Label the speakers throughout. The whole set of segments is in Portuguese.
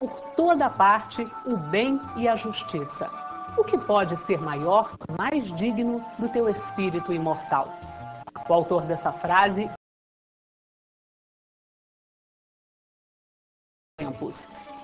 Speaker 1: por toda parte o bem e a justiça. O que pode ser maior, mais digno do teu espírito imortal? O autor dessa frase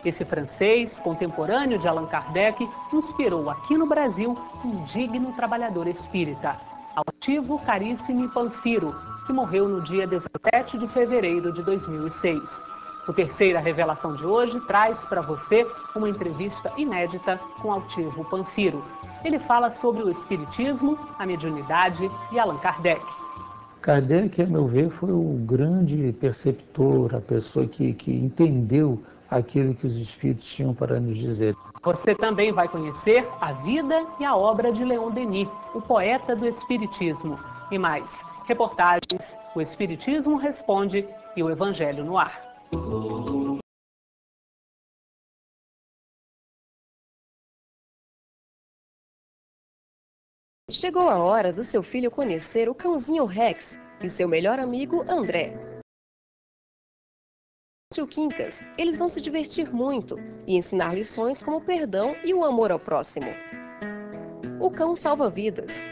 Speaker 1: Esse francês, contemporâneo de Allan Kardec, inspirou aqui no Brasil um digno trabalhador espírita, Altivo Caríssimo Panfiro, que morreu no dia 17 de fevereiro de 2006. O Terceira Revelação de hoje traz para você uma entrevista inédita com Altivo Panfiro. Ele fala sobre o espiritismo, a mediunidade e Allan Kardec.
Speaker 2: Kardec, a meu ver, foi o grande perceptor, a pessoa que entendeu aquilo que os espíritos tinham para nos dizer.
Speaker 1: Você também vai conhecer a vida e a obra de Leon Denis, o poeta do espiritismo. E mais, reportagens, o Espiritismo Responde e o Evangelho no Ar.
Speaker 3: Chegou a hora do seu filho conhecer o cãozinho Rex e seu melhor amigo André. Tio Quincas, eles vão se divertir muito e ensinar lições como o perdão e o amor ao próximo. O Cão Salva Vidas.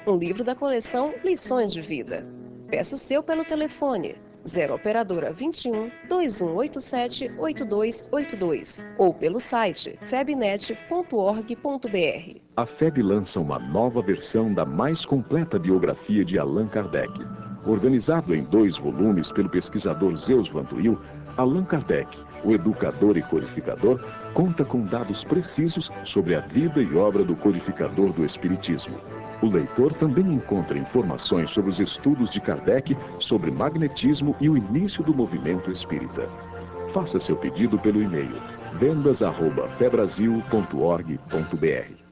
Speaker 3: Um livro da coleção Lições de Vida. Peça o seu pelo telefone 0 operadora 21 2187 8282 ou pelo site febnet.org.br.
Speaker 4: A FEB lança uma nova versão da mais completa biografia de Allan Kardec. Organizado em 2 volumes pelo pesquisador Zeus Van Tuyl, Allan Kardec, o educador e codificador, conta com dados precisos sobre a vida e obra do codificador do Espiritismo. O leitor também encontra informações sobre os estudos de Kardec sobre magnetismo e o início do movimento espírita. Faça seu pedido pelo e-mail vendas@febrasil.org.br.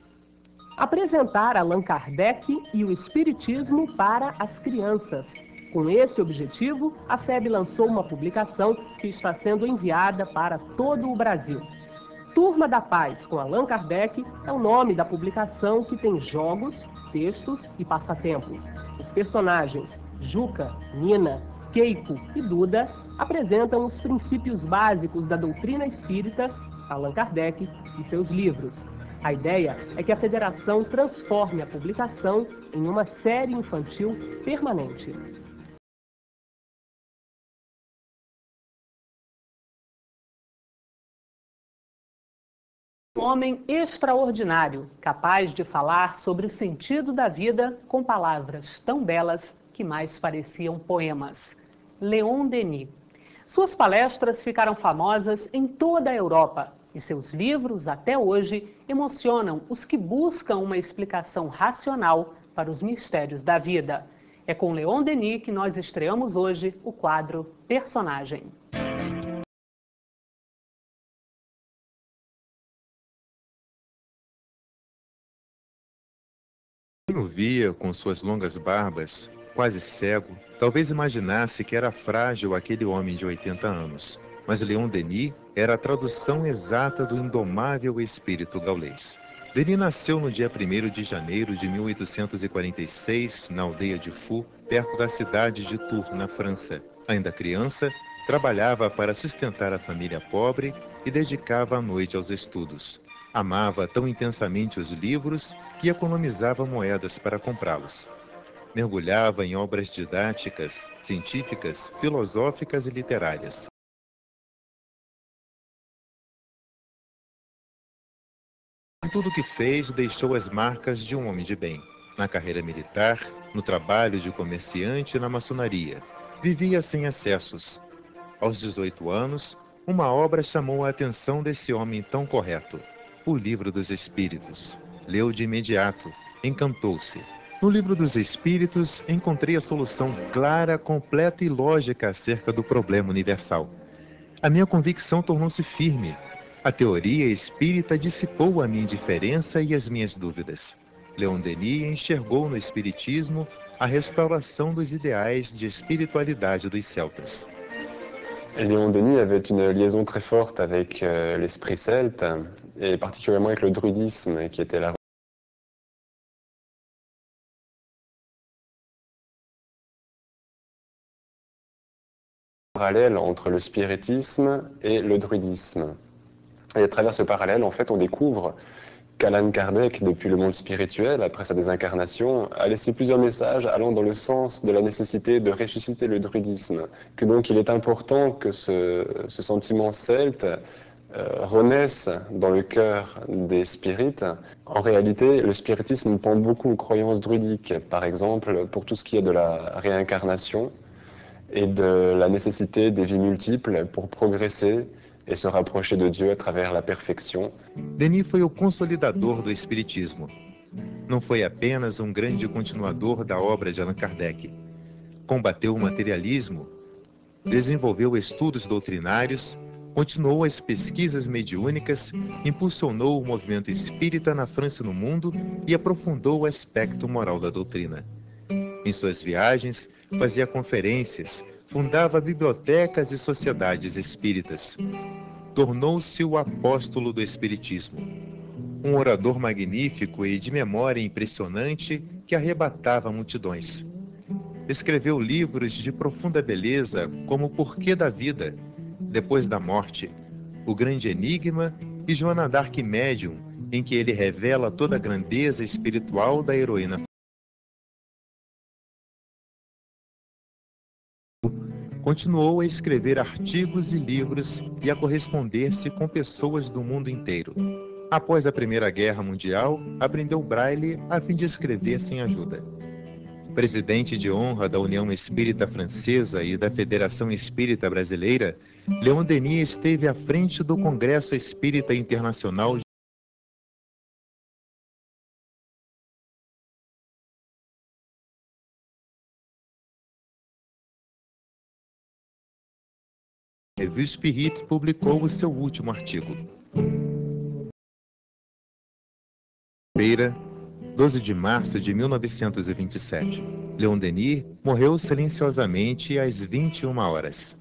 Speaker 1: Apresentar Allan Kardec e o Espiritismo para as crianças. Com esse objetivo, a FEB lançou uma publicação que está sendo enviada para todo o Brasil. Turma da Paz com Allan Kardec é o nome da publicação, que tem jogos, textos e passatempos. Os personagens Juca, Nina, Keiko e Duda apresentam os princípios básicos da doutrina espírita, Allan Kardec e seus livros. A ideia é que a federação transforme a publicação em uma série infantil permanente. Um homem extraordinário, capaz de falar sobre o sentido da vida com palavras tão belas que mais pareciam poemas. Leon Denis. Suas palestras ficaram famosas em toda a Europa e seus livros, até hoje, emocionam os que buscam uma explicação racional para os mistérios da vida. É com Leon Denis que nós estreamos hoje o quadro Personagem.
Speaker 5: Quem o via com suas longas barbas, quase cego, talvez imaginasse que era frágil aquele homem de 80 anos. Mas Leon Denis era a tradução exata do indomável espírito gaulês. Denis nasceu no dia 1º de janeiro de 1846, na aldeia de Fou, perto da cidade de Tours, na França. Ainda criança, trabalhava para sustentar a família pobre e dedicava a noite aos estudos. Amava tão intensamente os livros que economizava moedas para comprá-los. Mergulhava em obras didáticas, científicas, filosóficas e literárias. Em tudo o que fez, deixou as marcas de um homem de bem. Na carreira militar, no trabalho de comerciante e na maçonaria. Vivia sem excessos. Aos 18 anos, uma obra chamou a atenção desse homem tão correto. O Livro dos Espíritos. Leu de imediato. Encantou-se. No Livro dos Espíritos, encontrei a solução clara, completa e lógica acerca do problema universal. A minha convicção tornou-se firme. A teoria espírita dissipou a minha indiferença e as minhas dúvidas. Leon Denis enxergou no espiritismo a restauração dos ideais de espiritualidade dos celtas.
Speaker 6: Léon Denis avait une liaison très forte avec l'esprit celte, et particulièrement avec le druidisme, qui était la Parallèle entre le spiritisme et le druidisme. Et à travers ce parallèle, en fait, on découvre qu'Allan Kardec, depuis le monde spirituel, après sa désincarnation, a laissé plusieurs messages allant dans le sens de la nécessité de ressusciter le druidisme. Que donc il est important que ce sentiment celte renaisse dans le cœur des spirites. En réalité, le spiritisme pend beaucoup aux croyances druidiques, par exemple pour tout ce qui est de la réincarnation et de la nécessité des vies multiples pour progresser e se rapprocher de Dieu à travers la perfeição.
Speaker 5: Denis foi o consolidador do Espiritismo. Não foi apenas um grande continuador da obra de Allan Kardec. Combateu o materialismo, desenvolveu estudos doutrinários, continuou as pesquisas mediúnicas, impulsionou o movimento espírita na França e no mundo e aprofundou o aspecto moral da doutrina. Em suas viagens, fazia conferências, fundava bibliotecas e sociedades espíritas. Tornou-se o apóstolo do Espiritismo. Um orador magnífico e de memória impressionante que arrebatava multidões. Escreveu livros de profunda beleza como O Porquê da Vida, Depois da Morte, O Grande Enigma e Joana d'Arc Médium, em que ele revela toda a grandeza espiritual da heroína. Continuou a escrever artigos e livros e a corresponder-se com pessoas do mundo inteiro. Após a Primeira Guerra Mundial, aprendeu Braille a fim de escrever sem ajuda. Presidente de honra da União Espírita Francesa e da Federação Espírita Brasileira, Leon Denis esteve à frente do Congresso Espírita Internacional Revue Spirit publicou o seu último artigo. Feira, 12 de março de 1927. Leon Denis morreu silenciosamente às 21 horas.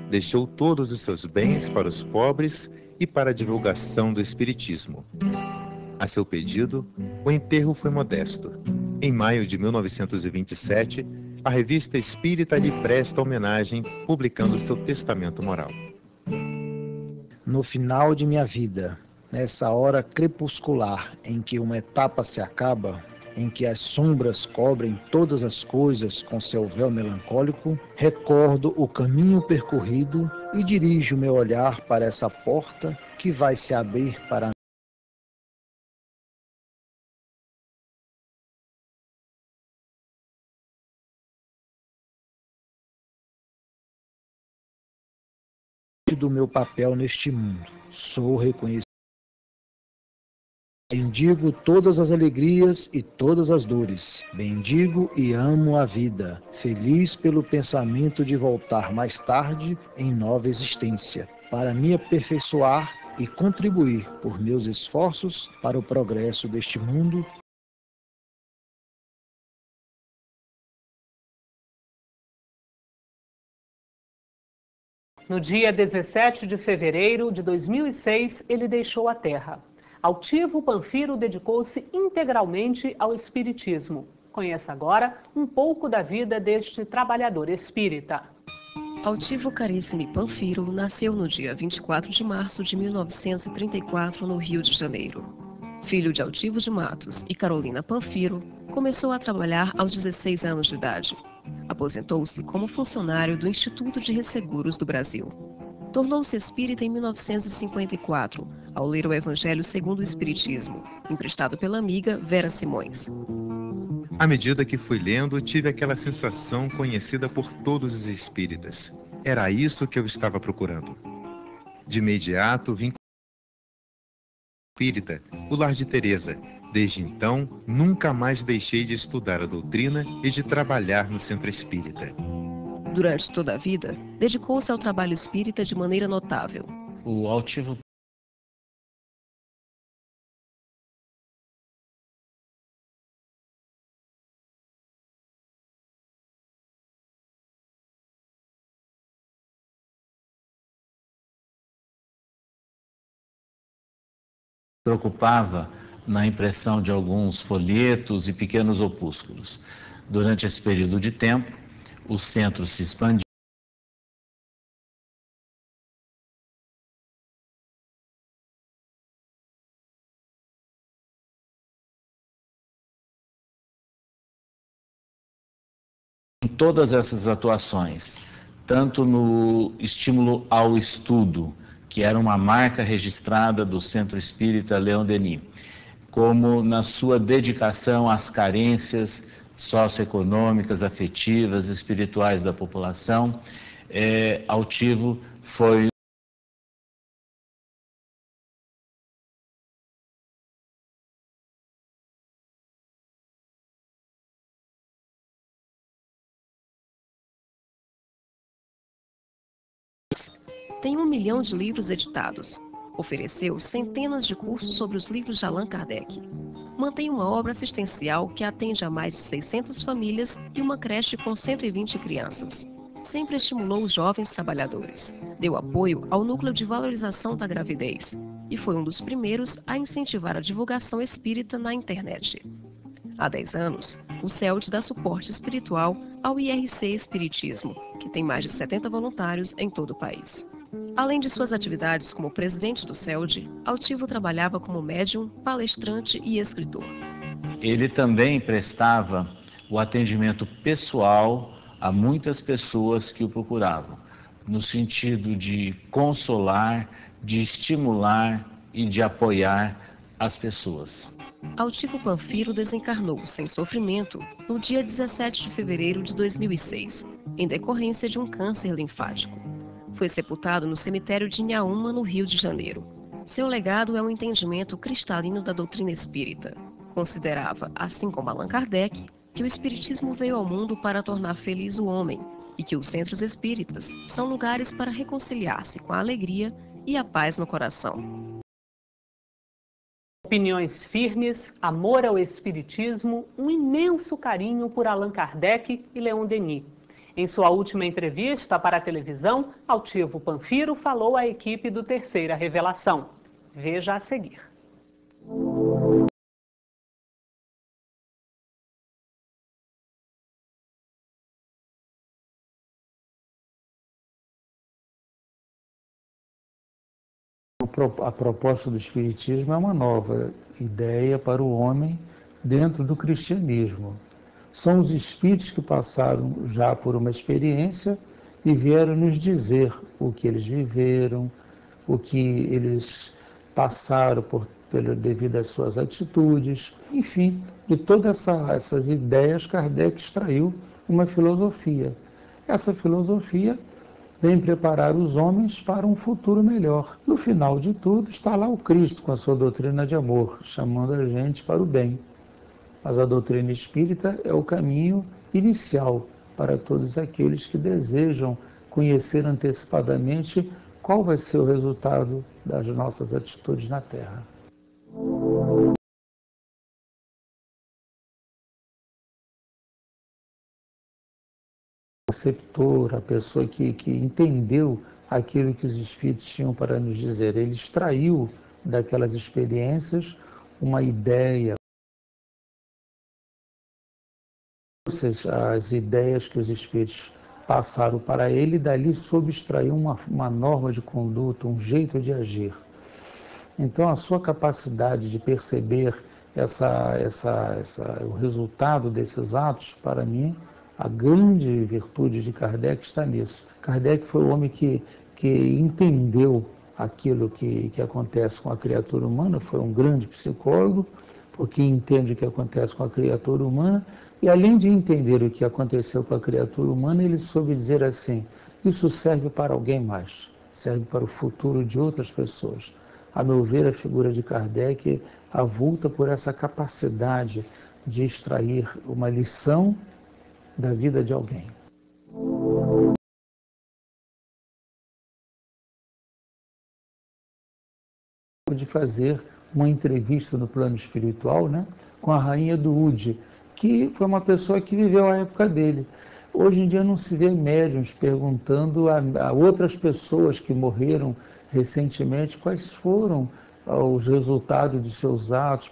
Speaker 5: Deixou todos os seus bens para os pobres e para a divulgação do Espiritismo. A seu pedido, o enterro foi modesto. Em maio de 1927, a Revista Espírita lhe presta homenagem, publicando seu testamento moral.
Speaker 7: No final de minha vida, nessa hora crepuscular em que uma etapa se acaba, em que as sombras cobrem todas as coisas com seu véu melancólico, recordo o caminho percorrido e dirijo meu olhar para essa porta que vai se abrir para do meu papel neste mundo. Sou reconhecido. Bendigo todas as alegrias e todas as dores. Bendigo e amo a vida. Feliz pelo pensamento de voltar mais tarde em nova existência, para me aperfeiçoar e contribuir por meus esforços para o progresso deste mundo.
Speaker 1: No dia 17 de fevereiro de 2006, ele deixou a Terra. Altivo Panfiro dedicou-se integralmente ao espiritismo. Conheça agora um pouco da vida deste trabalhador espírita.
Speaker 3: Altivo Caríssimo Panfiro nasceu no dia 24 de março de 1934, no Rio de Janeiro. Filho de Altivo de Matos e Carolina Panfiro, começou a trabalhar aos 16 anos de idade. Aposentou-se como funcionário do Instituto de Resseguros do Brasil. Tornou-se espírita em 1954, ao ler o Evangelho segundo o Espiritismo, emprestado pela amiga Vera Simões.
Speaker 5: À medida que fui lendo, tive aquela sensação conhecida por todos os espíritas. Era isso que eu estava procurando. De imediato, vim com o espírita, o Lar de Teresa. Desde então, nunca mais deixei de estudar a doutrina e de trabalhar no centro espírita.
Speaker 3: Durante toda a vida, dedicou-se ao trabalho espírita de maneira notável.
Speaker 8: O Altivo preocupava na impressão de alguns folhetos e pequenos opúsculos. Durante esse período de tempo, o centro se expandiu. todas essas atuações, tanto no estímulo ao estudo, que era uma marca registrada do Centro Espírita Leon Denis, como na sua dedicação às carências socioeconômicas, afetivas, espirituais da população. Altivo foi
Speaker 3: tem 1 milhão de livros editados. Ofereceu centenas de cursos sobre os livros de Allan Kardec. Mantém uma obra assistencial que atende a mais de 600 famílias e uma creche com 120 crianças. Sempre estimulou os jovens trabalhadores. Deu apoio ao Núcleo de Valorização da Gravidez e foi um dos primeiros a incentivar a divulgação espírita na internet. Há 10 anos, o CELD dá suporte espiritual ao IRC Espiritismo, que tem mais de 70 voluntários em todo o país. Além de suas atividades como presidente do CELD, Altivo trabalhava como médium, palestrante e escritor.
Speaker 8: Ele também prestava o atendimento pessoal a muitas pessoas que o procuravam, no sentido de consolar, de estimular e de apoiar as pessoas.
Speaker 3: Altivo Panfiro desencarnou sem sofrimento no dia 17 de fevereiro de 2006, em decorrência de um câncer linfático. Foi sepultado no cemitério de Inhaúma, no Rio de Janeiro. Seu legado é um entendimento cristalino da doutrina espírita. Considerava, assim como Allan Kardec, que o espiritismo veio ao mundo para tornar feliz o homem e que os centros espíritas são lugares para reconciliar-se com a alegria e a paz no coração.
Speaker 1: Opiniões firmes, amor ao espiritismo, um imenso carinho por Allan Kardec e Leon Denis. Em sua última entrevista para a televisão, Altivo Panfiro falou à equipe do Terceira Revelação. Veja a seguir.
Speaker 2: A proposta do Espiritismo é uma nova ideia para o homem dentro do cristianismo. São os espíritos que passaram já por uma experiência e vieram nos dizer o que eles viveram, o que eles passaram devido às suas atitudes. Enfim, de todas essas ideias, Kardec extraiu uma filosofia. Essa filosofia vem preparar os homens para um futuro melhor. No final de tudo, está lá o Cristo com a sua doutrina de amor, chamando a gente para o bem. Mas a doutrina espírita é o caminho inicial para todos aqueles que desejam conhecer antecipadamente qual vai ser o resultado das nossas atitudes na Terra. O receptor, a pessoa que entendeu aquilo que os espíritos tinham para nos dizer, ele extraiu daquelas experiências uma ideia, as ideias que os espíritos passaram para ele, e dali soube extrair uma norma de conduta, um jeito de agir. Então, a sua capacidade de perceber o resultado desses atos, para mim, a grande virtude de Kardec está nisso. Kardec foi o homem que entendeu aquilo que acontece com a criatura humana, foi um grande psicólogo, porque entende o que acontece com a criatura humana, e além de entender o que aconteceu com a criatura humana, ele soube dizer assim: isso serve para alguém mais, serve para o futuro de outras pessoas. A meu ver, a figura de Kardec avulta por essa capacidade de extrair uma lição da vida de alguém. De fazer uma entrevista no plano espiritual, né, com a rainha do Udi, que foi uma pessoa que viveu a época dele. Hoje em dia não se vê médiuns perguntando a outras pessoas que morreram recentemente quais foram os resultados de seus atos,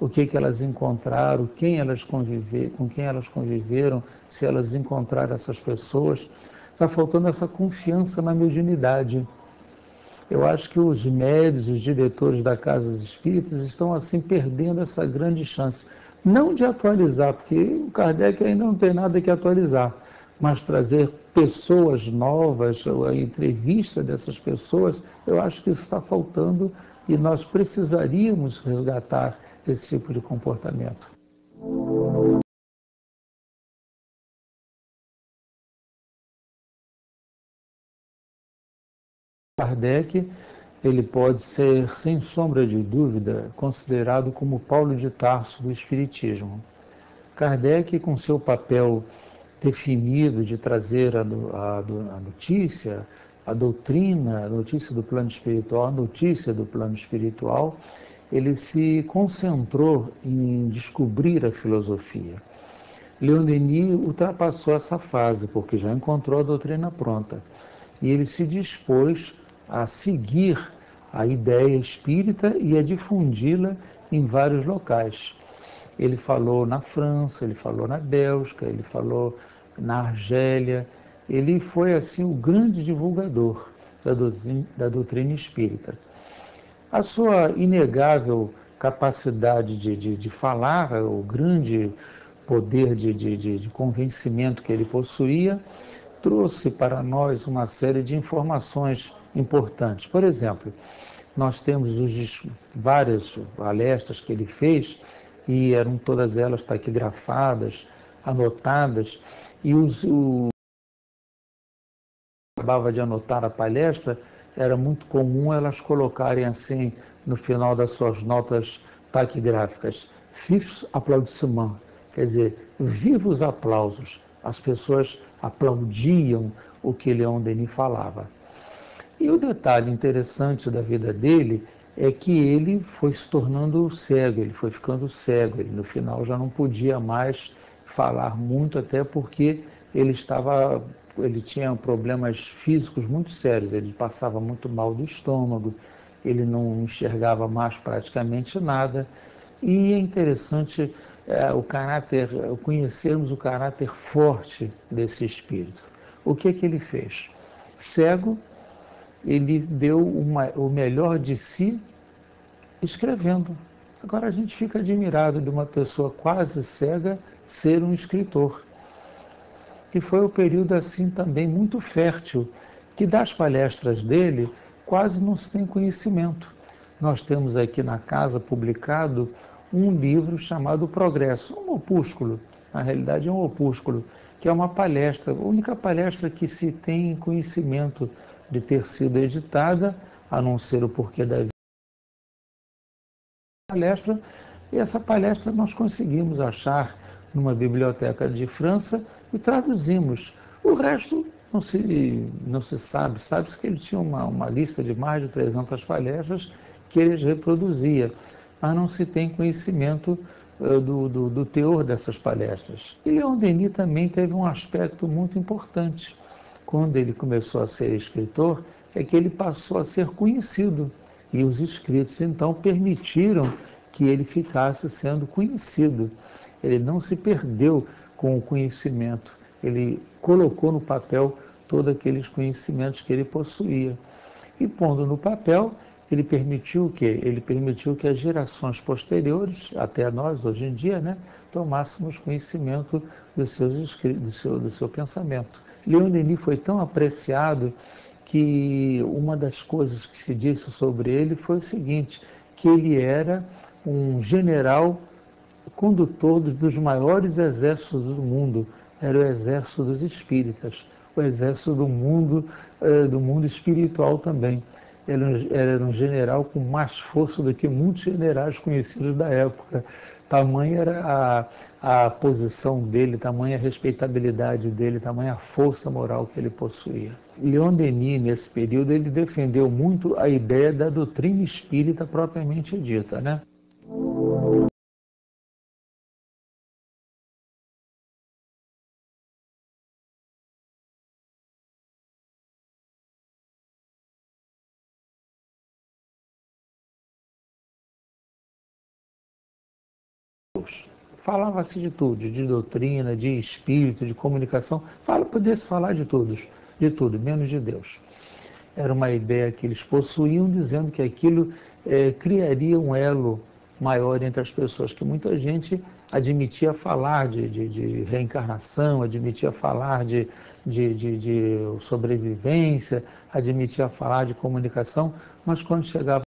Speaker 2: o que elas encontraram, com quem elas conviveram, se elas encontraram essas pessoas. Está faltando essa confiança na mediunidade. Eu acho que os médiuns, os diretores das casas espíritas estão assim perdendo essa grande chance. não de atualizar, porque o Kardec ainda não tem nada que atualizar, mas trazer pessoas novas, a entrevista dessas pessoas, eu acho que isso está faltando e nós precisaríamos resgatar esse tipo de comportamento. Kardec, ele pode ser, sem sombra de dúvida, considerado como Paulo de Tarso do Espiritismo. Kardec, com seu papel definido de trazer a notícia, a doutrina, a notícia do plano espiritual, a notícia do plano espiritual, ele se concentrou em descobrir a filosofia. Leon Denis ultrapassou essa fase, porque já encontrou a doutrina pronta. E ele se dispôs a seguir a ideia espírita e a difundi-la em vários locais. Ele falou na França, ele falou na Bélgica, ele falou na Argélia. Ele foi, assim, o grande divulgador da doutrina espírita. A sua inegável capacidade de falar, o grande poder de convencimento que ele possuía, trouxe para nós uma série de informações importantes. Por exemplo, nós temos várias palestras que ele fez, e eram todas elas taquigrafadas, anotadas, e acabava de anotar a palestra, era muito comum elas colocarem assim, no final das suas notas taquigráficas, vifs applaudissements, quer dizer, vivos aplausos. As pessoas aplaudiam o que Leon Denis falava. E o detalhe interessante da vida dele é que ele foi se tornando cego, ele foi ficando cego, ele no final já não podia mais falar muito, até porque ele tinha problemas físicos muito sérios, ele passava muito mal do estômago, ele não enxergava mais praticamente nada, e é interessante conhecermos o caráter forte desse espírito. O que ele fez? Cego, ele deu o melhor de si escrevendo. Agora a gente fica admirado de uma pessoa quase cega ser um escritor. E foi um período assim também muito fértil, que das palestras dele quase não se tem conhecimento. Nós temos aqui na casa publicado um livro chamado Progresso, um opúsculo, na realidade é um opúsculo, que é uma palestra, a única palestra que se tem conhecimento de ter sido editada, a não ser o porquê da palestra, e essa palestra nós conseguimos achar numa biblioteca de França e traduzimos. O resto não se sabe, sabe-se que ele tinha uma lista de mais de 300 palestras que ele reproduzia, mas não se tem conhecimento do teor dessas palestras. E Leon Denis também teve um aspecto muito importante. Quando ele começou a ser escritor, é que ele passou a ser conhecido, e os escritos então permitiram que ele ficasse sendo conhecido. Ele não se perdeu com o conhecimento, ele colocou no papel todos aqueles conhecimentos que ele possuía. E pondo no papel, ele permitiu o quê? Ele permitiu que as gerações posteriores, até nós hoje em dia, tomássemos conhecimento dos seus escritos, do seu pensamento. Leon Denis foi tão apreciado que uma das coisas que se disse sobre ele foi o seguinte, que ele era um general condutor dos maiores exércitos do mundo, era o exército dos espíritas, o exército do mundo espiritual também. Ele era um general com mais força do que muitos generais conhecidos da época. Tamanha era a posição dele, tamanha a respeitabilidade dele, tamanha a força moral que ele possuía. Leon Denis, nesse período, ele defendeu muito a ideia da doutrina espírita propriamente dita, Falava-se de tudo, de doutrina, de espírito, de comunicação, podia-se falar de tudo, menos de Deus. Era uma ideia que eles possuíam, dizendo que aquilo criaria um elo maior entre as pessoas, que muita gente admitia falar de reencarnação, admitia falar de sobrevivência, admitia falar de comunicação, mas quando chegava...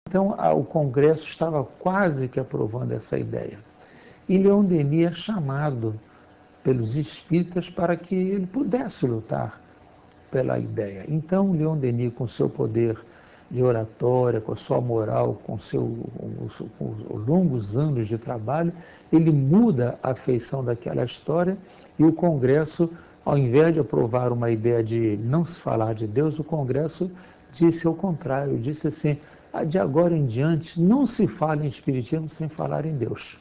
Speaker 2: Então, o Congresso estava quase que aprovando essa ideia. E Leon Denis é chamado pelos espíritas para que ele pudesse lutar pela ideia. Então, Leon Denis, com seu poder de oratória, com a sua moral, com os longos anos de trabalho, ele muda a feição daquela história e o Congresso, ao invés de aprovar uma ideia de não se falar de Deus, o Congresso disse ao contrário, disse assim: de agora em diante não se fala em Espiritismo sem falar em Deus.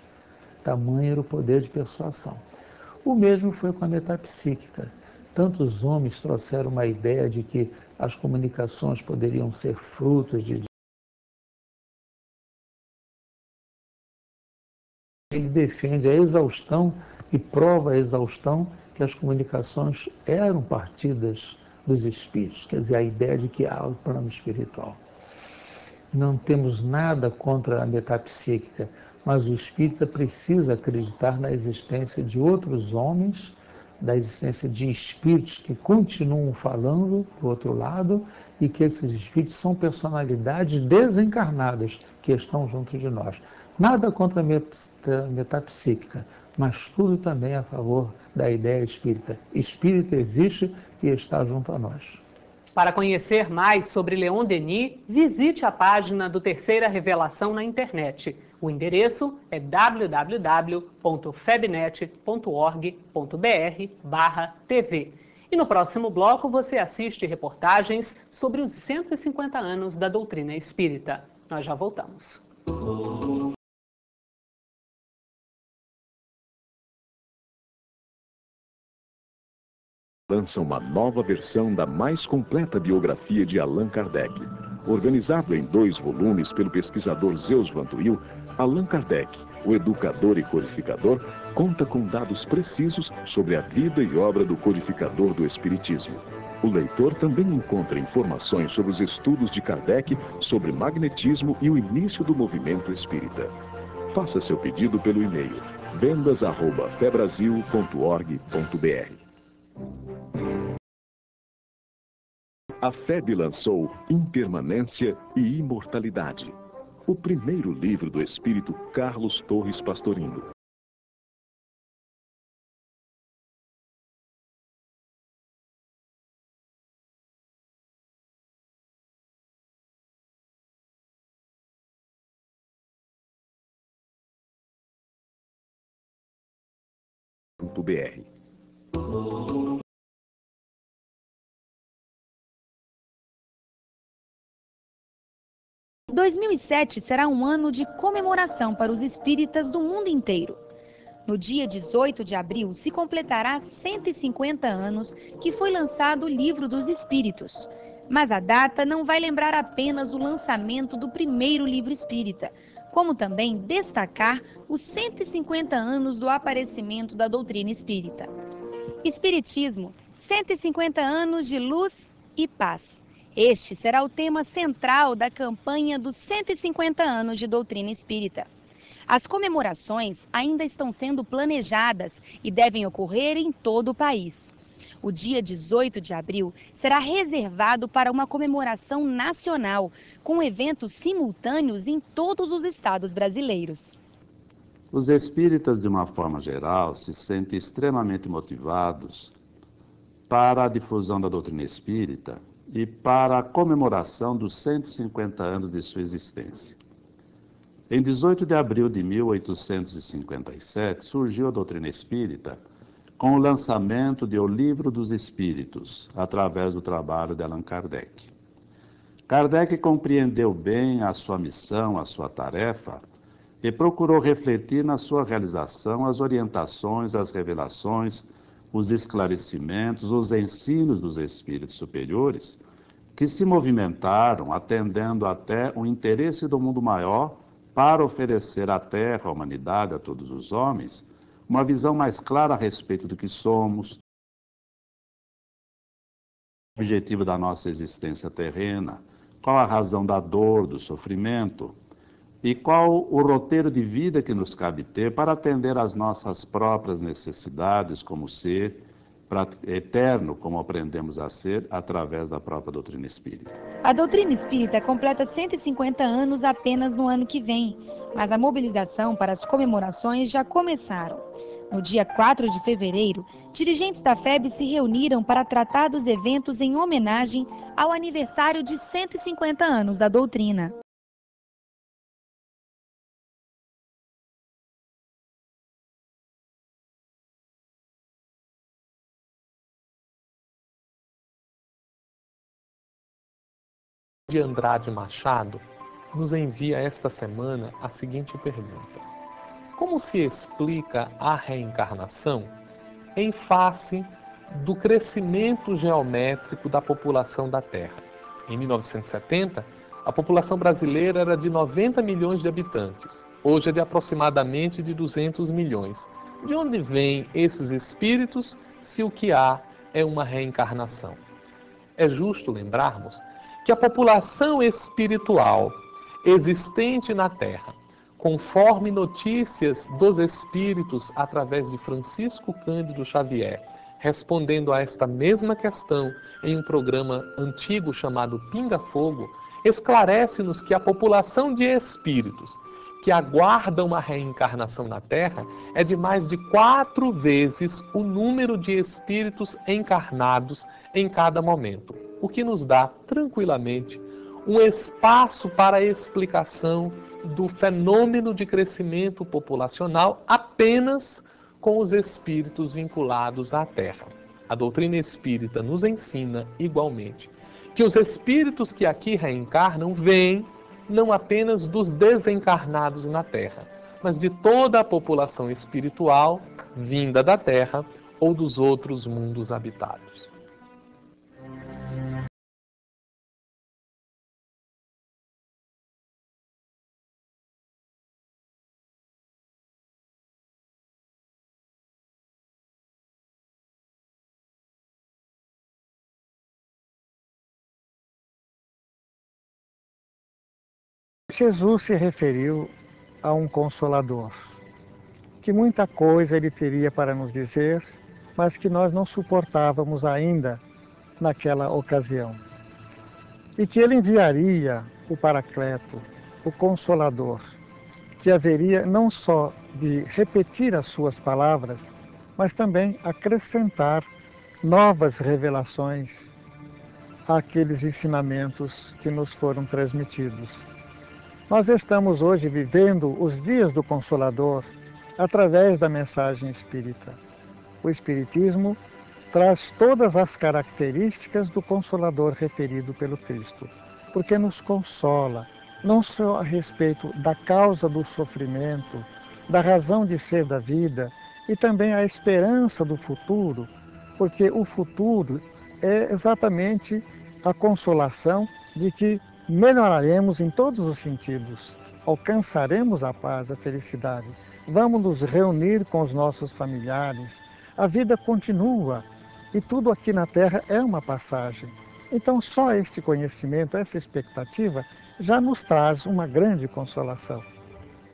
Speaker 2: Tamanho era o poder de persuasão. O mesmo foi com a metapsíquica. Tantos homens trouxeram uma ideia de que as comunicações poderiam ser frutos de... Ele defende a exaustão e prova a exaustão que as comunicações eram partidas dos espíritos, quer dizer, a ideia de que há o plano espiritual. Não temos nada contra a metapsíquica, mas o espírita precisa acreditar na existência de outros homens, da existência de espíritos que continuam falando do outro lado e que esses espíritos são personalidades desencarnadas que estão junto de nós. Nada contra a metapsíquica, mas tudo também a favor da ideia espírita. Espírito existe e está junto a nós.
Speaker 1: Para conhecer mais sobre Leon Denis, visite a página do Terceira Revelação na internet. O endereço é www.febnet.org.br/TV. E no próximo bloco você assiste reportagens sobre os 150 anos da doutrina espírita. Nós já voltamos.
Speaker 4: Lança uma nova versão da mais completa biografia de Allan Kardec. Organizado em 2 volumes pelo pesquisador Zeus Van Tuyl, Allan Kardec, o educador e codificador, conta com dados precisos sobre a vida e obra do codificador do Espiritismo. O leitor também encontra informações sobre os estudos de Kardec sobre magnetismo e o início do movimento espírita. Faça seu pedido pelo e-mail vendas@febrasil.org.br. A FEB lançou Impermanência e Imortalidade, o primeiro livro do espírito Carlos Torres Pastorino. .br
Speaker 9: 2007 será um ano de comemoração para os espíritas do mundo inteiro. No dia 18 de abril se completará 150 anos que foi lançado o Livro dos Espíritos. Mas a data não vai lembrar apenas o lançamento do primeiro livro espírita, como também destacar os 150 anos do aparecimento da doutrina espírita. Espiritismo, 150 anos de luz e paz. Este será o tema central da campanha dos 150 anos de doutrina espírita. As comemorações ainda estão sendo planejadas e devem ocorrer em todo o país. O dia 18 de abril será reservado para uma comemoração nacional, com eventos simultâneos em todos os estados brasileiros.
Speaker 10: Os espíritas, de uma forma geral, se sentem extremamente motivados para a difusão da doutrina espírita e para a comemoração dos 150 anos de sua existência. Em 18 de abril de 1857, surgiu a doutrina espírita com o lançamento de O Livro dos Espíritos, através do trabalho de Allan Kardec. Kardec compreendeu bem a sua missão, a sua tarefa, e procurou refletir na sua realização as orientações, as revelações, os esclarecimentos, os ensinos dos espíritos superiores, que se movimentaram atendendo até o interesse do mundo maior para oferecer à Terra, à humanidade, a todos os homens, uma visão mais clara a respeito do que somos, o objetivo da nossa existência terrena, qual a razão da dor, do sofrimento, e qual o roteiro de vida que nos cabe ter para atender às nossas próprias necessidades como ser eterno, como aprendemos a ser através da própria doutrina espírita.
Speaker 9: A doutrina espírita completa 150 anos apenas no ano que vem, mas a mobilização para as comemorações já começaram. No dia 4 de fevereiro, dirigentes da FEB se reuniram para tratar dos eventos em homenagem ao aniversário de 150 anos da doutrina.
Speaker 11: De Andrade Machado nos envia esta semana a seguinte pergunta: como se explica a reencarnação em face do crescimento geométrico da população da Terra? Em 1970, a população brasileira era de 90 milhões de habitantes. Hoje é de aproximadamente de 200 milhões. De onde vêm esses espíritos se o que há é uma reencarnação? É justo lembrarmos que a população espiritual existente na Terra, conforme notícias dos espíritos através de Francisco Cândido Xavier, respondendo a esta mesma questão em um programa antigo chamado Pinga Fogo, esclarece-nos que a população de espíritos que aguardam a reencarnação na Terra é de mais de 4 vezes o número de espíritos encarnados em cada momento, o que nos dá tranquilamente um espaço para a explicação do fenômeno de crescimento populacional apenas com os espíritos vinculados à Terra. A doutrina espírita nos ensina, igualmente, que os espíritos que aqui reencarnam vêm não apenas dos desencarnados na Terra, mas de toda a população espiritual vinda da Terra ou dos outros mundos habitados.
Speaker 12: Jesus se referiu a um Consolador, que muita coisa ele teria para nos dizer, mas que nós não suportávamos ainda naquela ocasião. E que ele enviaria o Paracleto, o Consolador, que haveria não só de repetir as suas palavras, mas também acrescentar novas revelações àqueles ensinamentos que nos foram transmitidos. Nós estamos hoje vivendo os dias do Consolador através da mensagem espírita. O Espiritismo traz todas as características do Consolador referido pelo Cristo, porque nos consola, não só a respeito da causa do sofrimento, da razão de ser da vida e também a esperança do futuro, porque o futuro é exatamente a consolação de que melhoraremos em todos os sentidos, alcançaremos a paz, a felicidade, vamos nos reunir com os nossos familiares, a vida continua e tudo aqui na Terra é uma passagem. Então só este conhecimento, essa expectativa, já nos traz uma grande consolação.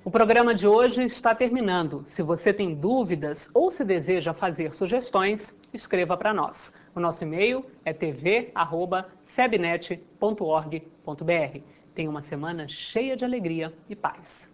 Speaker 1: O programa de hoje está terminando. Se você tem dúvidas ou se deseja fazer sugestões, escreva para nós. O nosso e-mail é tv@febnet.org.br. Tenha uma semana cheia de alegria e paz.